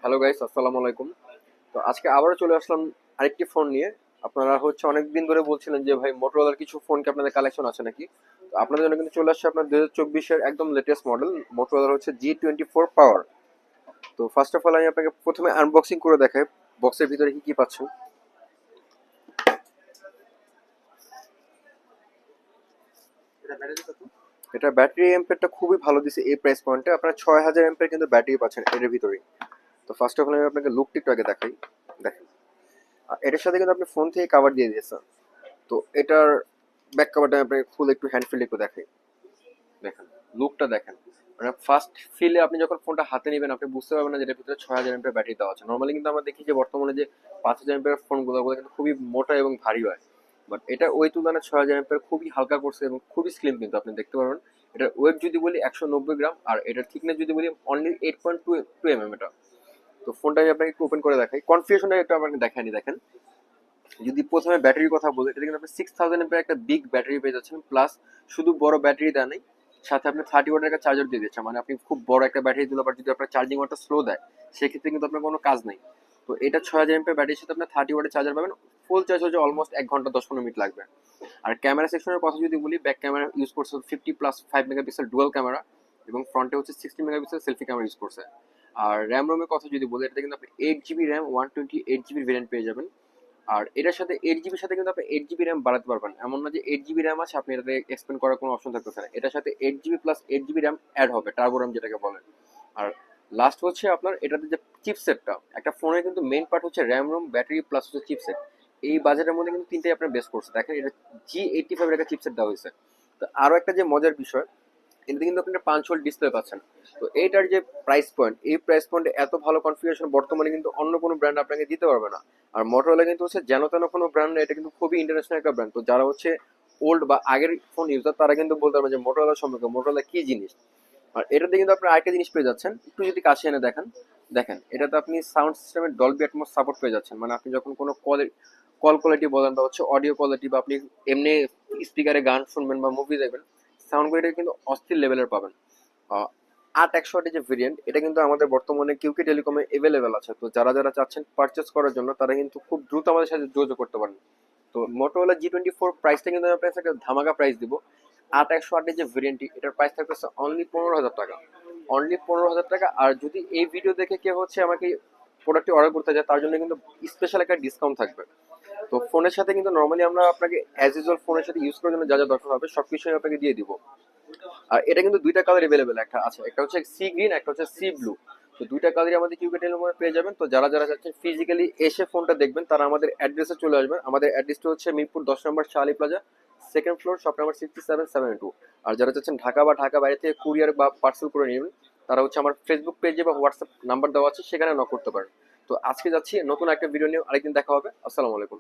Hello guys, আসসালামু আলাইকুম। তো আজকে আবারও চলে আসলাম আরেকটি ফোন নিয়ে। আপনারা অনেকদিন ধরে বলছিলেন যে ভাই মোটরোলার কিছু ফোন কি আপনাদের কালেকশন আছে নাকি। তো আপনাদের জন্য কিন্তু চলে আসছে আপনার 2024-এর একদম লেটেস্ট মডেল মোটরোলার G24 পাওয়ার। তো ফার্স্ট অফ অল আমি আপনাকে প্রথমে আনবক্সিং করে দেখাই বক্সের ভিতরে কি কি পাচ্ছেন। এটা ব্যাটারি এম্পেরটা খুবই ভালো দিছে এই প্রাইস পয়েন্টে। আপনারা 6000 এম্পের কিন্তু ব্যাটারি পাচ্ছেন এর ভিতরেই। তো ফার্স্ট অফ অল আমি আপনাকে লুকটি একটু আগে দেখাই। দেখেন, এটার সাথে কিন্তু আপনি ফোন থেকে কভার দিয়ে দিয়েছেন। তো এটার ব্যাক কভারটা আপনাকে খুলে একটু হ্যান্ড ফিল একটু দেখাই। দেখেন, লুকটা দেখেন। মানে ফার্স্ট ফিলে আপনি যখন ফোনটা হাতে নেবেন আপনি বুঝতে পারবেন না যে এটার ভিতরে 6000 এমপের ব্যাটারি দেওয়া আছে। নর্মালি কিন্তু আমরা দেখি যে বর্তমানে যে 5000 এমপের ফোনগুলো ওগুলো কিন্তু খুবই মোটা এবং ভারী হয়। বাট এটা ওই তুলনায় 6000 এমপের খুবই হালকা করছে এবং খুবই স্লিম কিন্তু আপনি দেখতে পারবেন। এটার ওয়েট যদি বলি 190 গ্রাম আর এটার থিকনেস যদি বলি অনলি 8.2 mm এটা। তো ফোনটা আমি আপনাকে একটু ওপেন করে দেখাই, কনফিগারেশনটা একটু আপনাকে দেখানি। দেখেন, যদি প্রথমে ব্যাটারির কথা বলি, এটা কিন্তু আপনি 6000 এমপের একটা বিগ ব্যাটারি পেয়ে যাচ্ছেন। প্লাস শুধু বড় ব্যাটারি দেওয়া নেই, সাথে আপনি 30 ওয়াটের একটা চার্জার দিয়ে দিচ্ছেন। মানে আপনি খুব বড় একটা ব্যাটারি দিলে আবার যদি আপনার চার্জিং ওয়াটটা স্লো দেয় সেক্ষেত্রে কিন্তু আপনার কোনো কাজ নেই। তো এটা 6000 এমপের ব্যাটারির সাথে আপনি 30 ওয়াটের চার্জার পাবেন। ফুল চার্জ হচ্ছে অলমোস্ট 1 ঘন্টা 10-15 মিনিট লাগবে। আর ক্যামেরা সেকশনের কথা যদি বলি, ব্যাক ক্যামেরা ইউজ করছে 50+5 মেগাপিক্সেল ডুয়াল ক্যামেরা এবং ফ্রন্টে 60 মেগাপিক্সেল সেলফি ক্যামেরা ইউজ করছে। আর র্যাম রোমের কথা যদি বলি, এটাতে কিন্তু আপনি 8 জিবি র্যাম 128 জিবি ভেরিয়েন্ট পেয়ে যাবেন। আর এটার সাথে 8 জিবির সাথে কিন্তু আপনি 8 জিবি র্যাম বাড়াতে পারবেন। এমন না যে 8 জিবি র্যাম আছে আপনি এটাতে এক্সপেন্ড করার কোনো অপশন থাকতেছে না। এটার সাথে 8 GB plus 8 GB RAM add হবে, টার্বো র্যাম যেটাকে বলে। আর লাস্ট আপনার এটাতে যে চিপসেটটা, একটা ফোনের কিন্তু মেইন পার্ট হচ্ছে RAM ROM battery plus chipset. এই বাজেটের মধ্যে কিন্তু তিনটাই আপনার বেস করছে। দেখেন, এটা G85 এর একটা চিপসেট দেওয়া হয়েছে। তো আরো একটা যে মজার বিষয়, এটাতে কিন্তু আপনি একটা 5 ভোল্ট ডিসপ্লে পাচ্ছেন। তো এইটার যে প্রাইস পয়েন্ট, এই প্রাইস পয়েন্টে এত ভালো কনফিগারেশন বর্তমানে কিন্তু অন্য কোনো ব্র্যান্ড আপনাকে দিতে পারবে না। আর মোটরোলা কিন্তু যেন তেন কোনো ব্র্যান্ড না, এটা কিন্তু খুবই ইন্টারন্যাশনাল একটা ব্র্যান্ড। তো যারা ওল্ড বা আগের ফোন ইউজার তারা কিন্তু বলতে পারবে যে মোটরোলা সম্পর্কে মোটরোলা কি জিনিস। আর এটাতে কিন্তু আপনি আরেকটা জিনিস পেয়ে যাচ্ছেন, একটু যদি কাছে এনে দেখেন। দেখেন, এটাতে আপনি সাউন্ড সিস্টেমের ডলবি অ্যাটমস সাপোর্ট পেয়ে যাচ্ছেন। মানে আপনি যখন কোনো কল কোয়ালিটি বলেন বা অডিও কোয়ালিটি, বা আপনি এমনি স্পিকারে গান শুনবেন বা মুভি দেখবেন, সাউন্ড কোয়ালিটি কিন্তু অস্থির লেভেলের পাবেন। 8 100 যে ভেরিয়েন্ট, এটা কিন্তু আমাদের বর্তমানে কিউকি টেলিকমে এভেলেবেল আছে। তো যারা যারা চাচ্ছেন পারচেস করার জন্য তারা কিন্তু খুব দ্রুত আমাদের সাথে যোগাযোগ করতে পারেন। তো মোটোরোলা G24 প্রাইসটা কিন্তু আমি আপনাকে একটা ধামাকা প্রাইস দিব। 8 100 যে ভেরিয়েন্টটি, এটার প্রাইস থাকতেছে অনলি 15,000 টাকা। অনলি 15,000 টাকা। আর যদি এই ভিডিও দেখে কেউ আমাকে প্রোডাক্টটি অর্ডার করতে যায় তার জন্য কিন্তু স্পেশাল একটা ডিসকাউন্ট থাকবে। তো ফোনের সাথে কিন্তু নর্মালি আমরা আপনাকে অ্যাজ ইউজুয়াল ফোনের সাথে ইউজ করার জন্য যা যা দরকার হবে সবকিছু আপনাকে দিয়ে দিব। আর এটা কিন্তু দুইটা কালার এভেলেবেল একটা আছে, একটা হচ্ছে সি গ্রিন, একটা হচ্ছে সি ব্লু। তো দুইটা কালারই আমাদের কিউকেটেলের মধ্যে পেয়ে যাবেন। তো যারা যারা যাচ্ছেন ফিজিক্যালি এসে ফোনটা দেখবেন তারা আমাদের অ্যাড্রেসে চলে আসবেন। আমাদের অ্যাড্রেসটা হচ্ছে মিরপুর 10 নম্বর শালি plaza, second floor, shop number 6772। আর যারা চাচ্ছেন ঢাকা বা ঢাকা বাইরে থেকে কুরিয়ার বা পার্সেল করে নেবেন তারা আমার ফেসবুক পেজে বা হোয়াটসঅ্যাপ নাম্বার দেওয়া আছে, সেখানে নক করতে পারেন। তো আজকে যাচ্ছি নতুন একটা ভিডিও নিয়ে, আরেকদিন দেখা হবে। আসসালামু আলাইকুম।